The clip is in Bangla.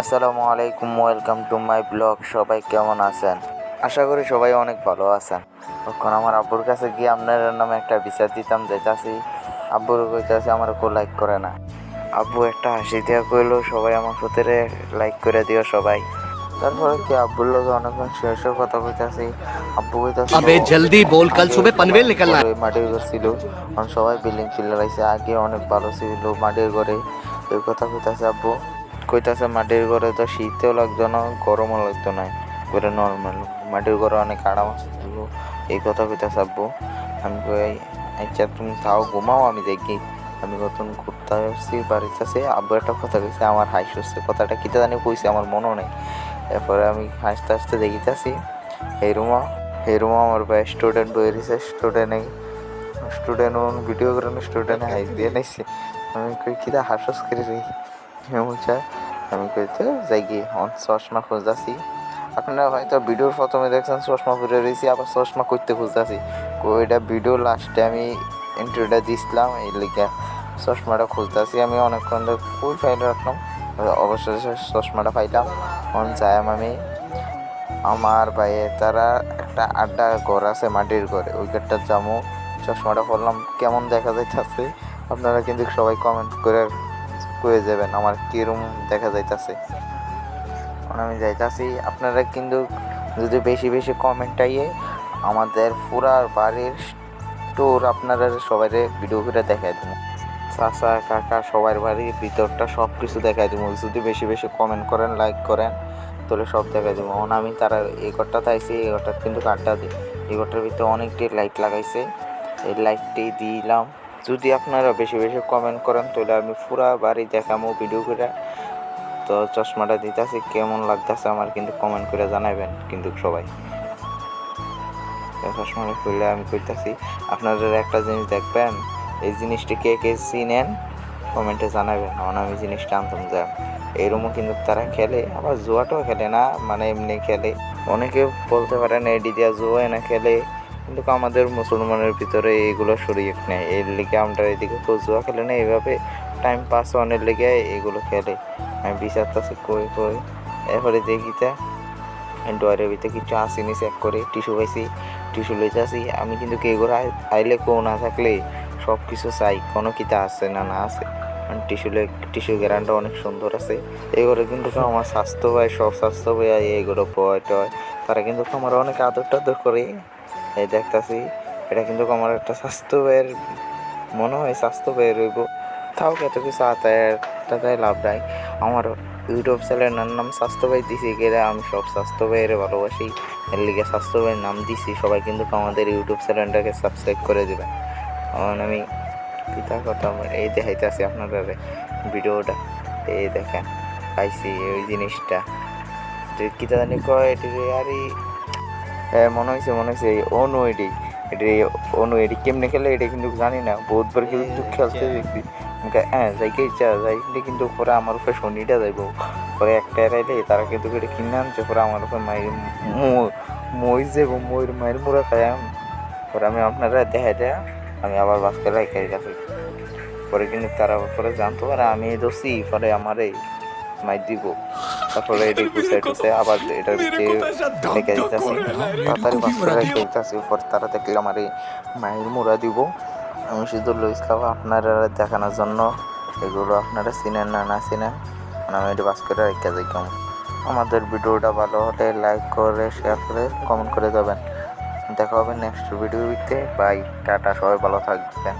আসসালামু আলাইকুম, ওয়েলকাম টু মাই ব্লগ। সবাই কেমন আছেন? আশা করি সবাই অনেক ভালো আছেন। তখন আমার আব্বুর কাছে গিয়ে আপনার নামে একটা বিচার দিতাম যাইতাছি, আব্বুর কইতাছে আমার কেউ লাইক করে না। আব্বু একটা হাসি দিয়া কইলো সবাই আমার সাথে লাইক করে দিও সবাই। তারপরে কি আব্বুর লগে অনেকক্ষণ শেষ কথা কইতাছি। আব্বু কইতাছে अबे जल्दी बोल, कल सुबह पनवेल निकलना है। মাটির ঘর ছিল, এখন সবাই বিল্ডিং পিলার আইছে, আগে অনেক ভালো ছিল মাটির ঘরে। এই কথা কইতাছে আব্বু। কইতাছে মাটির ঘরে তো শীতও লাগতো না, গরমও লাগতো না, ঘরে নর্মাল মাটির ঘরে অনেক আরাম ছিল। এই কথা কইতাছে আব্বু। আমি কই আচ্ছা তুমি তাও ঘুমাও, আমি দেখি। আমি কতক্ষণ ঘুরতে আসছি বাড়িতে আসে, আব্বু একটা কথা কইছে, আমার হাসি হচ্ছে। কথাটা কিতা জানি কইছে আমার মনেও নেই। এরপরে আমি হাসতে হাসতে দেখিতেছি এই রুমা আমার ভাই স্টুডেন্ট বই রয়েছে। স্টুডেন্ট ভিডিও করে স্টুডেন্ট হাইস দিয়ে নিছে। আমি কই কিতা হাসস করে রে বলছে। আমি কইতে যাই গিয়ে চশমা খুঁজতেছি। আপনারা হয়তো ভিডিওর প্রথমে দেখছেন চশমা পরে রয়েছি, আবার চশমা করতে খুঁজতেছি। ওইটা ভিডিও লাস্টে আমি ইন্টারভিউটা দিছিলাম, এই লিখে চশমাটা খুঁজতেছি। আমি অনেকক্ষণ কই ফাইল রাখলাম, অবশ্যই চশমাটা পাইলাম। যাই আমি আমার ভাইয়ের তারা একটা আড্ডা ঘর আছে মাটির ঘরে, ওই ঘরটা যাবো। চশমাটা পরলাম কেমন দেখা যাইতেছে আপনারা কিন্তু সবাই কমেন্ট করে যাবেন আমার কীরকম দেখা যাইতেছে। আমি যাইতাছি, আপনারা কিন্তু যদি বেশি বেশি কমেন্ট আইয়ে আমাদের পুরা বাড়ির ট্যুর আপনারা সবাই ভিডিও করে দেখাই দেবো। চাচা কাকা সবার বাড়ির ভিতরটা সব কিছু দেখাই দেবো যদি বেশি বেশি কমেন্ট করেন, লাইক করেন, তাহলে সব দেখাই দেবো। এখন আমি তারা এই ঘরটাতে আইসি, এই ঘরটার কিন্তু কাঠটা দিই। এই ঘরটার ভিতরে অনেকটি লাইট লাগাইছে, এই লাইটটি দিলাম। যদি আপনারা বেশি বেশি কমেন্ট করেন তাহলে আমি পুরা বাড়ি দেখাবো ভিডিও করে। তো চশমাটা দিতেছি কেমন লাগতেছে আমার কিন্তু কমেন্ট করে জানাবেন কিন্তু সবাই। চশমাটা খুললে আমি কইতাছি আপনারা একটা জিনিস দেখবেন, এই জিনিসটি কে কে চিনেন কমেন্টে জানাবেন। এখন আমি জিনিসটা আনতাম যাই এইরকমও কিন্তু তারা খেলে, আবার জুয়াটাও খেলে না, মানে এমনি খেলে। অনেকে বলতে পারেন এডি দিয়া জুয়া না খেলে, কিন্তু আমাদের মুসলমানের ভিতরে এইগুলো শরীয়ত নেই। এর লিগে আমরা এদিকে কেউ জুয়া খেলে না, এইভাবে টাইম পাস অনেক লেগে এগুলো খেলে। আমি বিচারতেছি কই কই, এরপরে দেখিতে ডয়ের ভিতরে কিছু আসিনি, চেক করে টিস্যু পাইছি, টিস্যু লইতে আসি। আমি কিন্তু কে করে আইলে কেউ না থাকলে সব কিছু চাই কোনো কিতা আছে না না আছে। টিস্যু গ্যারান্টি অনেক সুন্দর আছে। এগুলো কিন্তু আমার স্বাস্থ্য ভাই, সব স্বাস্থ্য ভাই এগুলো বয় টয়, তারা কিন্তু আমার অনেক আদর টাদর করে। এই দেখতেছি এটা কিন্তু আমার একটা স্বাস্থ্য ভাইয়ের মনে হয়, স্বাস্থ্য ভাইয়ের রইব। তাও কত কিছু তাই লাভ নাই। আমার ইউটিউব চ্যানেলের নাম স্বাস্থ্য ভাই দিছি গেলে, আমি সব স্বাস্থ্য ভাইয়ের ভালোবাসি, এর লিগে স্বাস্থ্য ভাইয়ের নাম দিছি। সবাই কিন্তু আমাদের ইউটিউব চ্যানেলটাকে সাবস্ক্রাইব করে দেবেন। কারণ আমি পিতা কথা এই দেখাইতেছি আপনারা ভিডিওটা, এই দেখেন পাইছি ওই জিনিসটা কিতা জানি কয় এটি আরে মনে হয়েছে অনু এটি কেমনে খেলে এটা কিন্তু জানি না, বহুতবার কিন্তু খেলতে দেখছি। হ্যাঁ যাইকে ইচ্ছা যাইলে কিন্তু পরে আমার উপরে শনিটা যাইব, পরে একটা এরাইলে তারা কিন্তু এটা কিনে আনছে, পরে আমার উপরে মই যাবো, ময়ূর মায়ের মুড়া খাই। পরে আমি আপনারা দেখা দেয়া আমি আবার বাসকে রাখাই গেছি। পরে কিন্তু তারা পরে জানতো পারে আমি দোষী, পরে আমার এই মাই দিব। তারপরে এটি গুছাই টুসাই আবার এটার ভিতরে রেখে দিতেছি, তাড়াতাড়ি বাসকে রেখে দিতেছি। পরে তারা দেখলে আমার এই মায়ের মুড়া দিব। আমি শুধু লইছিলাম আপনারা দেখানোর জন্য, এগুলো আপনারা চিনেন না না চিনেন, আমি এটি বাস করে রেখে যাই। কেমন আমাদের ভিডিওটা ভালো হলে লাইক করে, শেয়ার করে, কমেন্ট করে যাবেন। দেখা হবে নেক্সট ভিডিওতে। বাই, টাটা, সবাই ভালো থাকবেন।